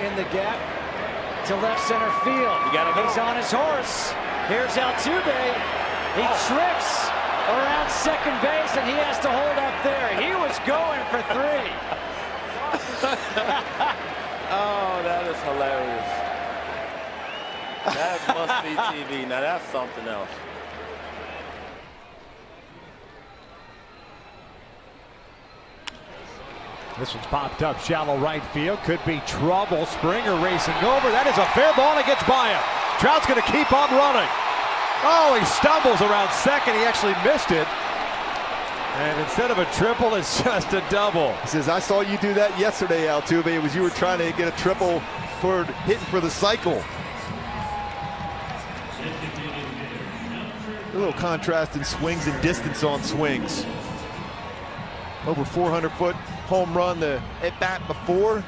in the gap to left center field. He's on his horse. Here's Altuve. He trips around second base, and he has to hold up there. He was going for 3. Oh, that is hilarious. That must be TV. Now that's something else. This one's popped up shallow right field. Could be trouble. Springer racing over. That is a fair ball, and it gets by him. Trout's going to keep on running. Oh, he stumbles around second. He actually missed it. And instead of a triple, it's just a double. He says, I saw you do that yesterday, Altuve. It was you were trying to get a triple for hitting for the cycle. A little contrast in swings and distance on swings. Over 400-foot home run the at bat before.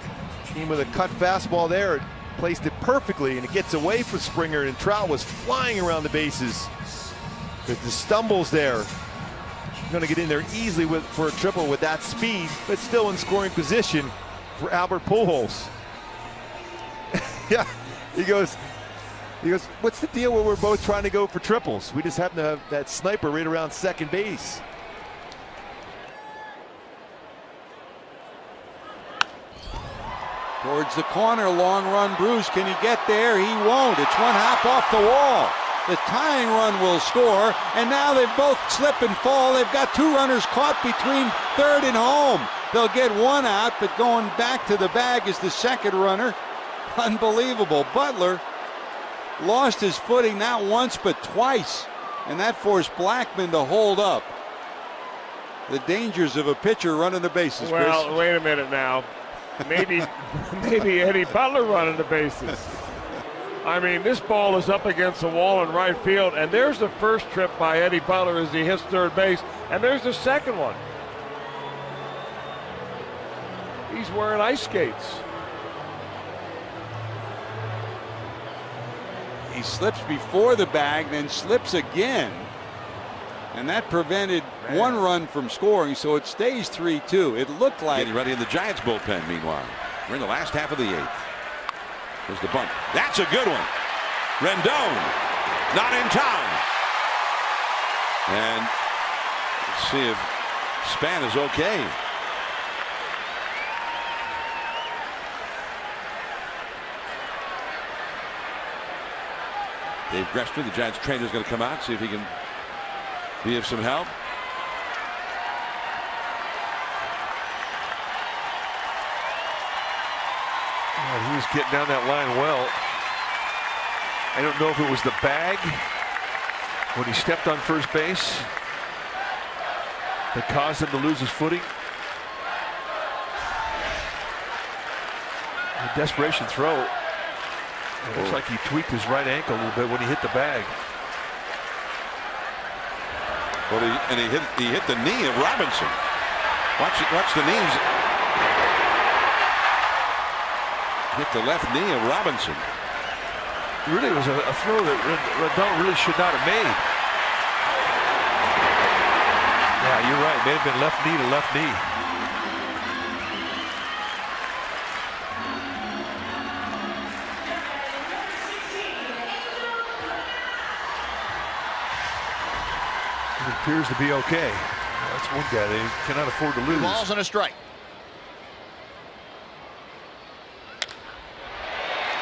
Came with a cut fastball there. It placed it perfectly, and it gets away from Springer, and Trout was flying around the bases. But the stumbles there. Going to get in there easily for a triple with that speed, but still in scoring position for Albert Pujols. Yeah, he goes, what's the deal where we're both trying to go for triples? We just happen to have that sniper right around second base. Towards the corner, long run, Bruce. Can he get there? He won't. It's one hop off the wall. The tying run will score, and now they both slip and fall. They've got 2 runners caught between third and home. They'll get 1 out, but going back to the bag is the second runner. Unbelievable. Butler lost his footing not once but twice, and that forced Blackmon to hold up. The dangers of a pitcher running the bases. Well, Chris. wait a minute now. Maybe Eddie Butler running the bases. I mean, this ball is up against the wall in right field, and there's the first trip by Eddie Butler as he hits third base, and there's the second one. He's wearing ice skates. He slips before the bag, then slips again, and that prevented 1 run from scoring, so it stays 3-2. It looked like... Getting ready in the Giants bullpen, meanwhile. We're in the last half of the 8th. There's the bunt. That's a good one. Rendon not in time. And let's see if Span is okay. Dave Gressner, the Giants trainer, is going to come out, see if he can be of some help. He was getting down that line well. I don't know if it was the bag when he stepped on first base that caused him to lose his footing. A desperation throw. It looks like he tweaked his right ankle a little bit when he hit the bag. Well, he hit the knee of Robinson. Watch the knees. Hit the left knee of Robinson. Really was a throw that Rendon really should not have made. Yeah, you're right. It may have been left knee to left knee. It appears to be okay. That's one guy they cannot afford to lose. 2 balls and a strike.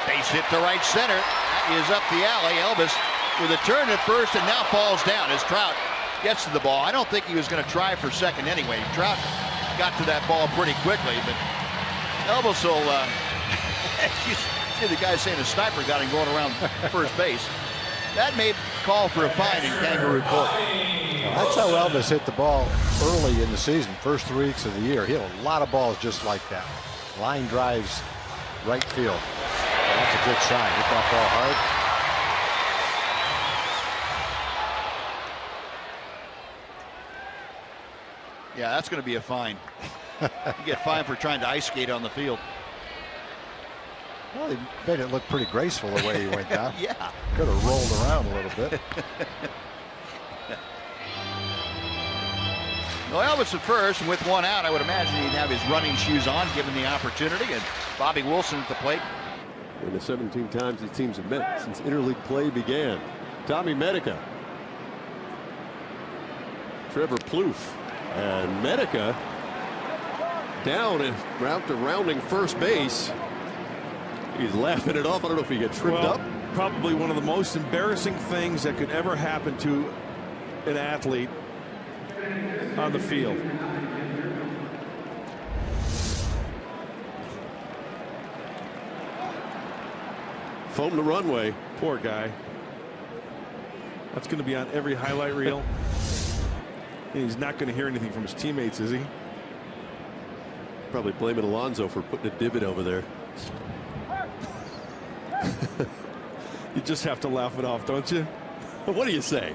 Base hit to right center. That is up the alley. Elvis with a turn at first and now falls down as Trout gets to the ball. I don't think he was going to try for second anyway. Trout got to that ball pretty quickly, but Elvis will you see the guy saying a sniper got him going around first base. That may call for a fine in Kangaroo Court. That's how Elvis hit the ball early in the season, first 3 weeks of the year. He hit a lot of balls just like that. Line drives right field. That's a good sign. Hit that ball hard. Yeah, that's going to be a fine. You get fined for trying to ice skate on the field. Well, he made it look pretty graceful the way he went down. Yeah. Could have rolled around a little bit. Well, Elvis at first, and with 1 out, I would imagine he'd have his running shoes on, given the opportunity, and Bobby Wilson at the plate in the 17 times these teams have met since interleague play began. Tommy Medica, Trevor Plouffe, and Medica down and after rounding first base. He's laughing it off. I don't know if he got tripped up. Probably one of the most embarrassing things that could ever happen to an athlete on the field. Foam the runway. Poor guy. That's going to be on every highlight reel. And he's not going to hear anything from his teammates, is he? Probably blaming Alonso for putting a divot over there. You just have to laugh it off, don't you? What do you say?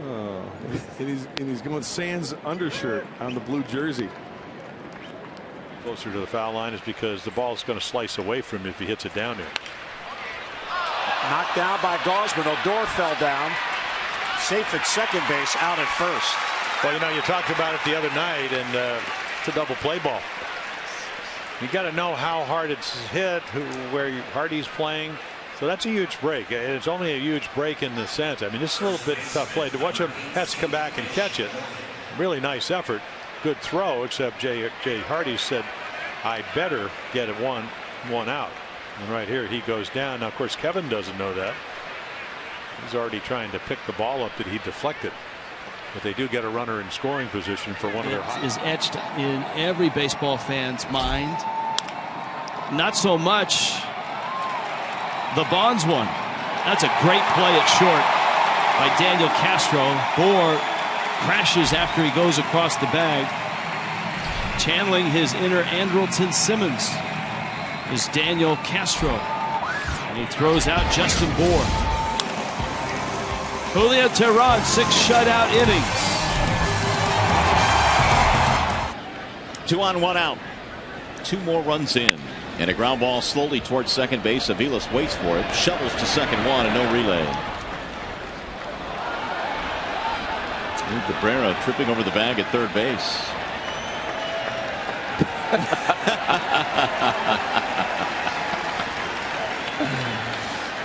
Oh, and he's going sans undershirt on the blue jersey. Closer to the foul line is because the ball is going to slice away from him if he hits it down there. Knocked down by Gausman. Odor fell down. Safe at second base, out at first. Well, you know, you talked about it the other night, and it's a double play ball. You got to know how hard it's hit, where Hardy's playing. So that's a huge break. It's only a huge break in the sense. I mean, this is a little bit tough play. To watch him has to come back and catch it. Really nice effort. Good throw, except Jay Hardy said, I better get it one out. And right here, he goes down. Now, of course, Kevin doesn't know that. He's already trying to pick the ball up that he deflected. But they do get a runner in scoring position for one of their is etched in every baseball fan's mind. Not so much the Bonds one. That's a great play at short by Daniel Castro. Bohr crashes after he goes across the bag. Channeling his inner Andrelton Simmons is Daniel Castro. And he throws out Justin Bohr. Julio Teheran, 6 shutout innings. 2 on 1 out. 2 more runs in. And a ground ball slowly towards second base. Aviles waits for it. Shovels to second one and no relay. Cabrera tripping over the bag at third base.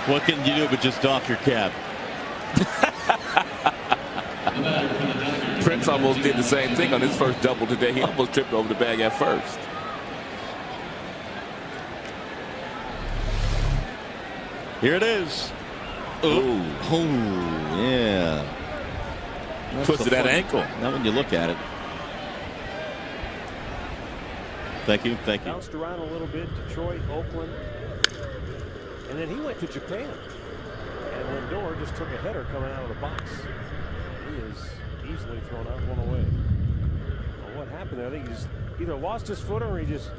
What can you do but just doff your cap? Prince almost did the same thing on his first double today. He almost tripped over the bag at first. Here it is. Oh, yeah. Twisted that ankle. Not when you look at it. Thank you. Thank you. Bounced around a little bit. Detroit, Oakland. And then he went to Japan. And Lindor just took a header coming out of the box. He is easily thrown out one away. Well, what happened there? I think he just either lost his footing or he just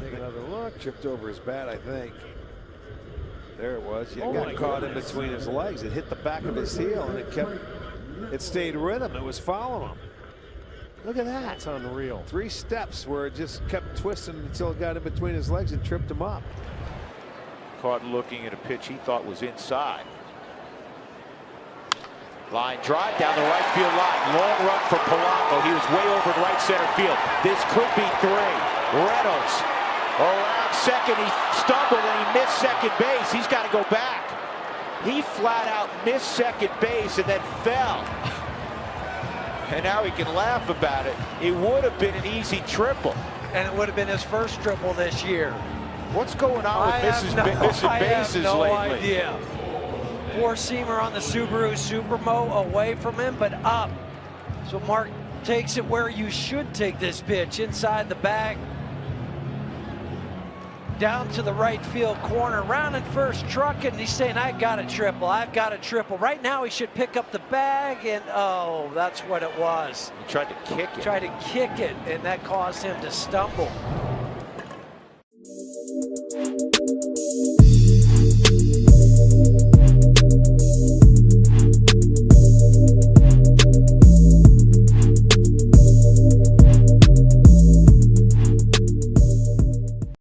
take another look. Tripped over his bat, I think. There it was. It got caught in between his legs. It hit the back of his heel and it stayed with him. It was following him. Look at that. That's unreal. 3 steps where it just kept twisting until it got in between his legs and tripped him up. Caught looking at a pitch he thought was inside. Line drive down the right field line. Long run for Polanco. He was way over in right center field. This could be 3. Reynolds around second. He stumbled and he missed second base. He's got to go back. He flat out missed second base and then fell. And now he can laugh about it. It would have been an easy triple. And it would have been his first triple this year. What's going on with missing bases I have no lately? idea. 4-seamer on the Subaru Supermo, away from him, but up. So Mark takes it where you should take this pitch, inside the bag. Down to the right field corner, round and first, trucking, and he's saying, I've got a triple, I've got a triple. Right now he should pick up the bag, and oh, that's what it was. He tried to kick it. Tried to kick it, and that caused him to stumble.